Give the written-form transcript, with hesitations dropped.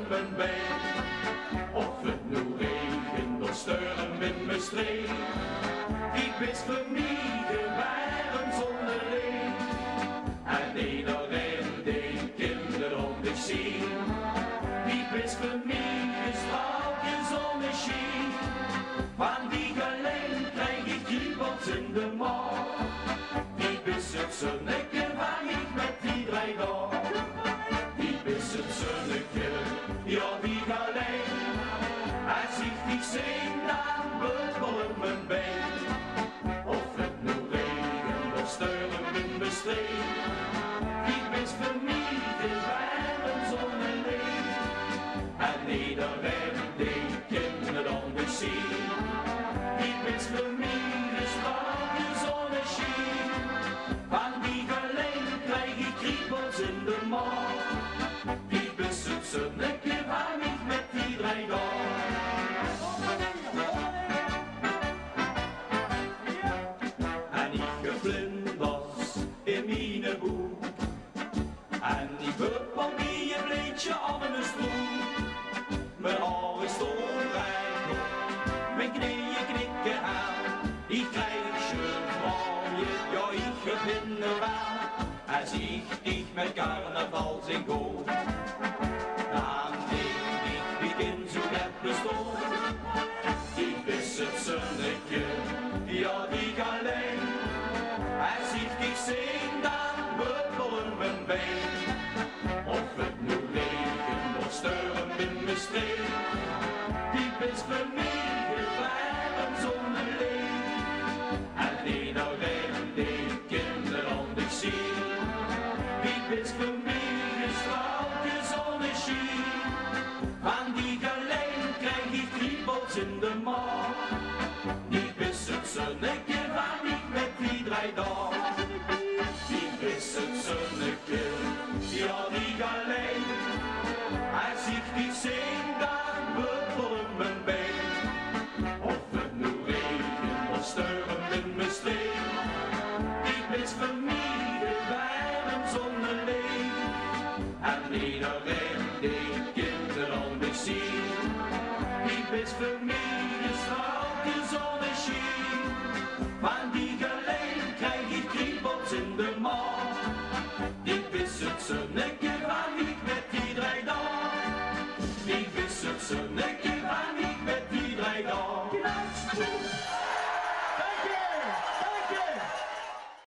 mijn been. Of het nu regent of storm in mijn streek, ik wist vermieden waren zonder leen. En iedereen die kinderen om zich zien, die wist vermieden straaltje zonneschijn. Van die geleen krijg ik kriebels in de maag, die wist het zonnetje waar ik met iedereen dag. Die wist het zonnetje, ja die geleen, als ik die zing dan bubbelt mijn been. Of het nu regent of storm in mijn streek, ik wist vermieden waren zonder leen. En iedereen die kinderen om de zien, die wist vermieden straaltje zonneschijn. Van die geleen krijg ik kriebels in de maag, die wist het zonnetje waar ik met iedereen dag. En ik geblinders in mijn boek, en die bubbel die een bleetje aan mijn stoel. Mijn oren stonden recht op, mijn knieën knikken aan, ik krijg je van je, ja ik ben er wel. Als ik met carnaval zing go, dan denk ik begin zo net bestond. Ik wist het zonnetje, ja die alleen, als ik zing dan bubbelen mijn been. Of het nu regent of storm in mijn streek, die wist vermieden waren zonder leen. En iedereen die kinderen om zich zien, die wist vermieden straaltje zonneschijn. Van die geleen krijg ik kriebels in de maag, die wist het zonnetje waar ik met iedereen dag. Die wist het zonnetje, ja die alleen, als ik die zing dan bubbelen mijn been. Of het nu regent of storm in mijn streek, die wist vermieden waren zonder leen. En iedereen die kinderen om zich zien, die wist vermieden straaltje zonneschijn. Van die geleen krijg ik kriebels in de maag, die wist het zonnetje waar ik met iedereen dag. Die wist het zonnetje